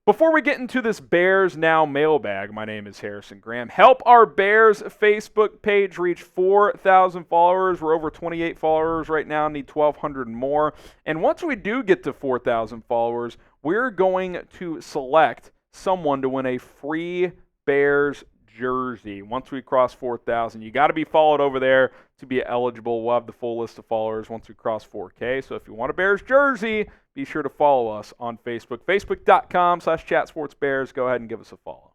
Before we get into this Bears Now mailbag, my name is Harrison Graham. Help our Bears Facebook page reach 4,000 followers. We're over 28 followers right now, need 1,200 more. And once we do get to 4,000 followers, we're going to select someone to win a free Bears jersey. Once we cross 4,000, you got to be followed over there to be eligible. We'll have the full list of followers once we cross 4K. So if you want a Bears jersey, be sure to follow us on Facebook, facebook.com/chatsportsbears. Go ahead and give us a follow.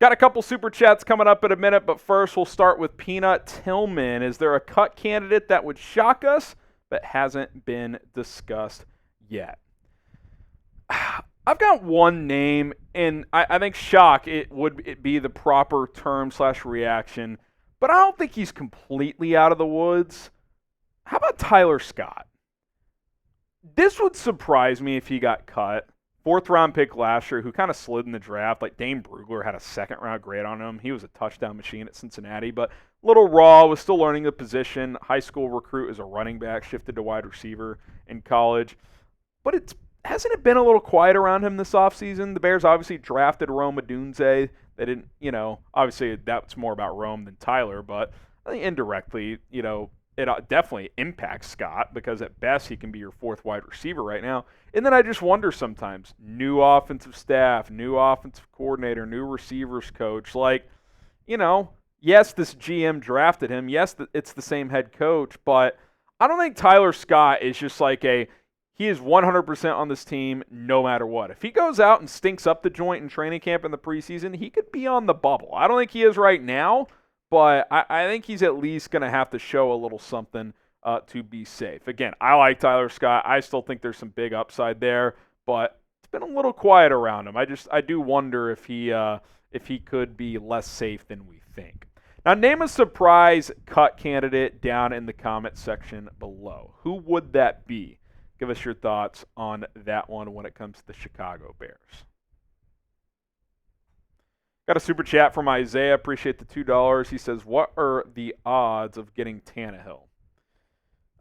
Got a couple super chats coming up in a minute, but first we'll start with Peanut Tillman. Is there a cut candidate that would shock us but hasn't been discussed yet? I've got one name, and I think shock would be the proper term/reaction, but I don't think he's completely out of the woods. How about Tyler Scott? This would surprise me if he got cut. 4th-round pick last year who kind of slid in the draft. Like Dane Brugler had a 2nd-round grade on him. He was a touchdown machine at Cincinnati, but a little raw, was still learning the position. High school recruit as a running back, shifted to wide receiver in college. But hasn't it been a little quiet around him this offseason? The Bears obviously drafted Odunze. They didn't, obviously that's more about Rome than Tyler, but I think indirectly, it definitely impacts Scott because at best he can be your 4th wide receiver right now. And then I just wonder sometimes, new offensive staff, new offensive coordinator, new receivers coach, yes, this GM drafted him. Yes, it's the same head coach, but I don't think Tyler Scott is just he is 100% on this team no matter what. If he goes out and stinks up the joint in training camp in the preseason, he could be on the bubble. I don't think he is right now, but I think he's at least going to have to show a little something to be safe. Again, I like Tyler Scott. I still think there's some big upside there, but it's been a little quiet around him. I do wonder if he could be less safe than we think. Now, name a surprise cut candidate down in the comment section below. Who would that be? Give us your thoughts on that one when it comes to the Chicago Bears. Got a super chat from Isaiah. Appreciate the $2. He says, what are the odds of getting Tannehill?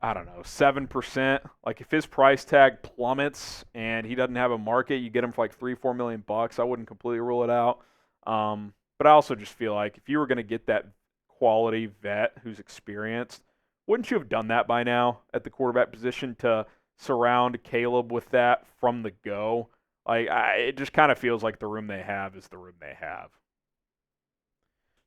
I don't know, 7%. If his price tag plummets and he doesn't have a market, you get him for $3-4 million. I wouldn't completely rule it out. But I also just feel like if you were going to get that quality vet who's experienced, wouldn't you have done that by now at the quarterback position to surround Caleb with that from the go? It just kind of feels like the room they have is the room they have.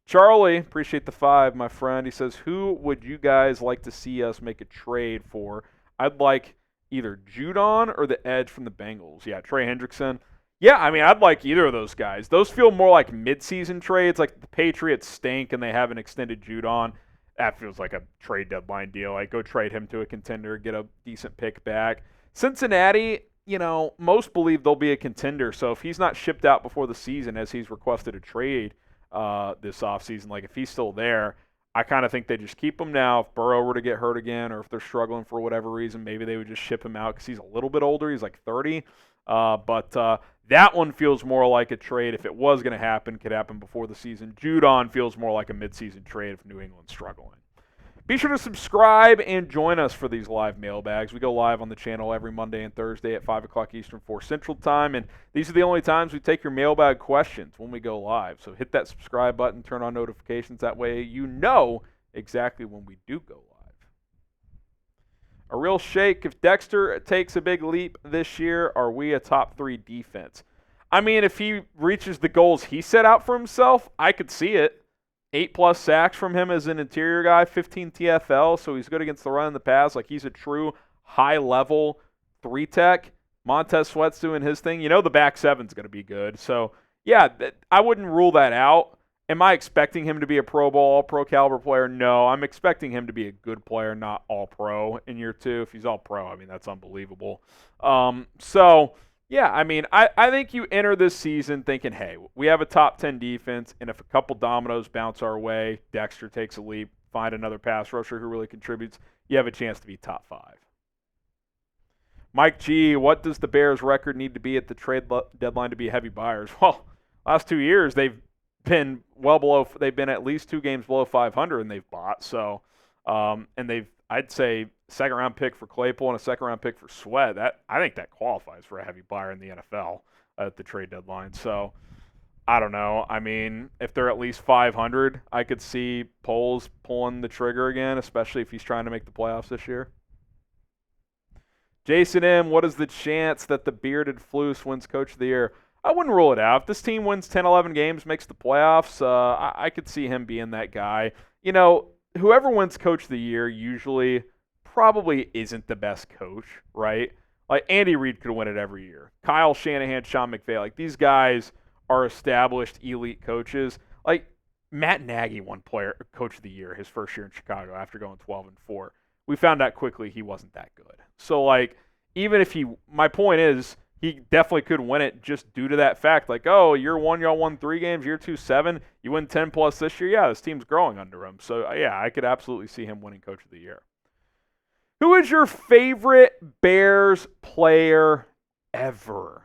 Charlie, appreciate the 5, my friend. He says, who would you guys like to see us make a trade for? I'd like either Judon or the edge from the Bengals. Yeah, Trey Hendrickson. Yeah, I'd like either of those guys. Those feel more like mid-season trades. Like the Patriots stink and they haven't extended Judon. That feels like a trade deadline deal. Go trade him to a contender, get a decent pick back. Cincinnati, most believe they'll be a contender. So if he's not shipped out before the season as he's requested a trade this offseason, if he's still there, I kind of think they just keep him now. If Burrow were to get hurt again or if they're struggling for whatever reason, maybe they would just ship him out because he's a little bit older. He's 30. But that one feels more like a trade. If it was going to happen, could happen before the season. Judon feels more like a midseason trade if New England's struggling. Be sure to subscribe and join us for these live mailbags. We go live on the channel every Monday and Thursday at 5 o'clock Eastern, 4 Central Time. And these are the only times we take your mailbag questions when we go live. So hit that subscribe button, turn on notifications. That way you know exactly when we do go live. A real shake. If Dexter takes a big leap this year, are we a top 3 defense? If he reaches the goals he set out for himself, I could see it. 8+ sacks from him as an interior guy, 15 TFL, so he's good against the run and the pass. He's a true high-level 3-tech. Montez Sweat's doing his thing. The back seven's going to be good. So, yeah, I wouldn't rule that out. Am I expecting him to be a Pro Bowl, All-Pro caliber player? No, I'm expecting him to be a good player, not All-Pro in year 2. If he's All-Pro, that's unbelievable. Yeah, I think you enter this season thinking, hey, we have a top 10 defense, and if a couple dominoes bounce our way, Dexter takes a leap, find another pass rusher who really contributes, you have a chance to be top 5. Mike G, what does the Bears' record need to be at the trade deadline to be heavy buyers? Well, last 2 years, they've been well below. They've been at least 2 games below 500, and they've bought. So, and I'd say second round pick for Claypool and a second round pick for Sweat. I think that qualifies for a heavy buyer in the NFL at the trade deadline. So, I don't know. I mean, if they're at least 500, I could see Poles pulling the trigger again, especially if he's trying to make the playoffs this year. Jason M., what is the chance that the bearded Flus wins Coach of the Year? I wouldn't rule it out. If this team wins 10, 11 games, makes the playoffs, I could see him being that guy. You know, whoever wins Coach of the Year usually probably isn't the best coach, right? Like, Andy Reid could win it every year. Kyle Shanahan, Sean McVay, like, these guys are established elite coaches. Like, Matt Nagy won Coach of the Year his first year in Chicago after going 12-4. We found out quickly he wasn't that good. So, like, even if my point is, he definitely could win it just due to that fact. Like, oh, year 1, y'all won 3 games. Year 2, 7. You win 10 plus this year. Yeah, this team's growing under him. So, yeah, I could absolutely see him winning Coach of the Year. Who is your favorite Bears player ever?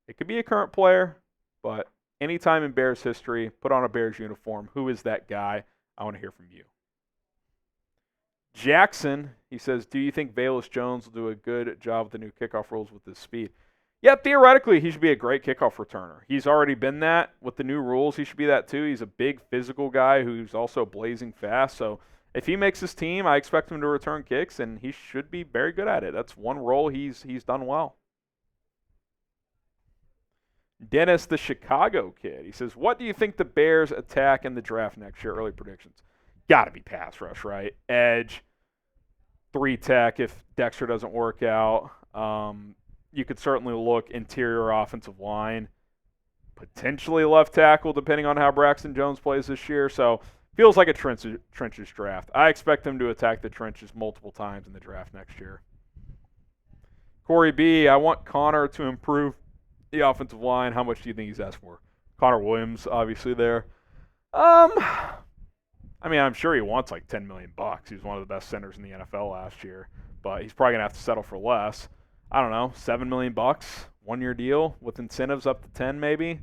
It could be a current player, but anytime in Bears history, put on a Bears uniform. Who is that guy? I want to hear from you. Jackson, he says, do you think Velus Jones will do a good job with the new kickoff rules with his speed? Yeah, theoretically, he should be a great kickoff returner. He's already been that. With the new rules, he should be that too. He's a big physical guy who's also blazing fast. So if he makes his team, I expect him to return kicks, and he should be very good at it. That's one role he's done well. Dennis, the Chicago kid, he says, what do you think the Bears attack in the draft next year? Early predictions. Got to be pass rush, right? Edge, 3 tech if Dexter doesn't work out. You could certainly look interior offensive line, potentially left tackle, depending on how Braxton Jones plays this year. So feels like a trenches draft. I expect them to attack the trenches multiple times in the draft next year. Corey B., I want Connor to improve the offensive line. How much do you think he's asked for? Connor Williams, obviously, there. I mean, I'm sure he wants like $10 million. He was one of the best centers in the NFL last year, but he's probably going to have to settle for less. I don't know, $7 million, 1-year deal with incentives up to 10 maybe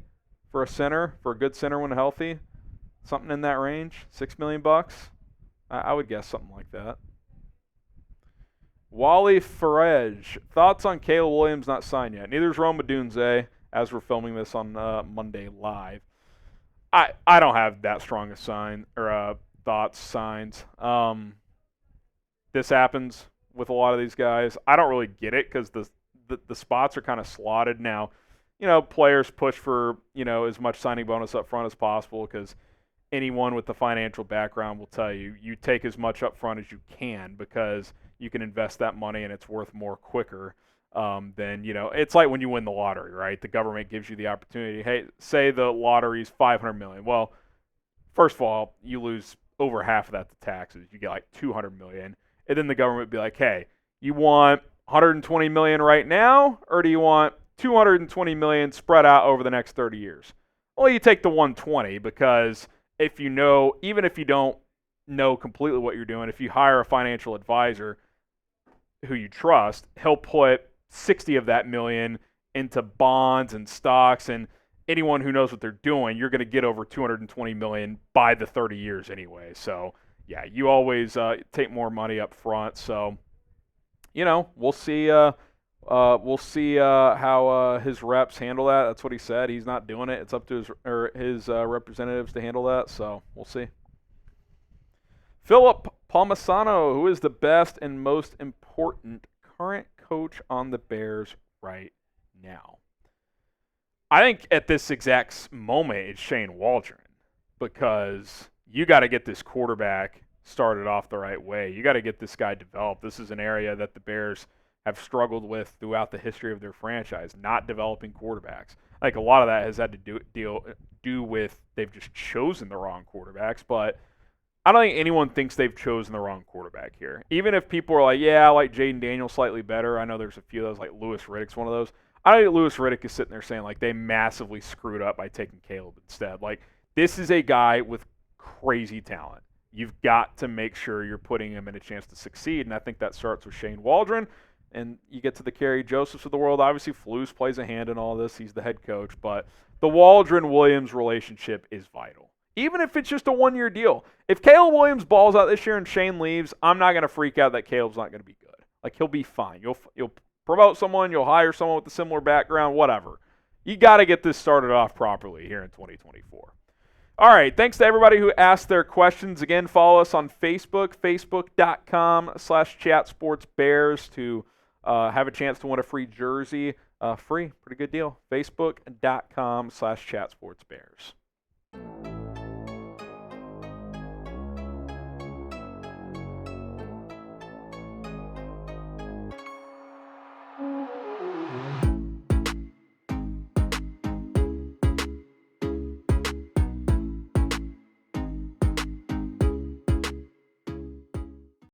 for a center, for a good center when healthy. Something in that range, $6 million. I would guess something like that. Wally Ferrej, thoughts on Kale Williams not signed yet? Neither is Odunze, as we're filming this on Monday live. I don't have that strong a sign or thoughts, signs. This happens with a lot of these guys. I don't really get it because the spots are kind of slotted now. You know, players push for, you know, as much signing bonus up front as possible because anyone with the financial background will tell you take as much up front as you can because you can invest that money and it's worth more quicker than, you know, it's like when you win the lottery, right? The government gives you the opportunity. Hey, say the lottery's $500 million. Well, first of all, you lose over half of that to taxes. You get like $200 million. And then the government would be like, hey, you want $120 million right now, or do you want $220 million spread out over the next 30 years? Well, you take the 120 because if you know, even if you don't know completely what you're doing, if you hire a financial advisor who you trust, he'll put 60 of that million into bonds and stocks, and anyone who knows what they're doing, you're going to get over $220 million by the 30 years anyway. So, yeah, you always take more money up front. So, you know, we'll see. We'll see how his reps handle that. That's what he said. He's not doing it. It's up to his representatives to handle that. So we'll see. Philip Palmisano, who is the best and most important current coach on the Bears right now? I think at this exact moment it's Shane Waldron, because you got to get this quarterback started off the right way. You got to get this guy developed. This is an area that the Bears have struggled with throughout the history of their franchise, not developing quarterbacks. Like, a lot of that has had to do with they've just chosen the wrong quarterbacks, but I don't think anyone thinks they've chosen the wrong quarterback here. Even if people are like, yeah, I like Jaden Daniels slightly better. I know there's a few of those, like Lewis Riddick's one of those. I don't think Lewis Riddick is sitting there saying, like, they massively screwed up by taking Caleb instead. Like, this is a guy with crazy talent. You've got to make sure you're putting him in a chance to succeed, and I think that starts with Shane Waldron. and you get to the Kerry Josephs of the world. Obviously, Flus plays a hand in all this. He's the head coach. But the Waldron-Williams relationship is vital. Even if it's just a one-year deal. If Kale Williams balls out this year and Shane leaves, I'm not going to freak out that Kale's not going to be good. Like, he'll be fine. You'll promote someone. You'll hire someone with a similar background, whatever. You got to get this started off properly here in 2024. All right, thanks to everybody who asked their questions. Again, follow us on Facebook, facebook.com/chatsportsbears to have a chance to win a free jersey. Free, pretty good deal. Facebook.com/chatsportsbears.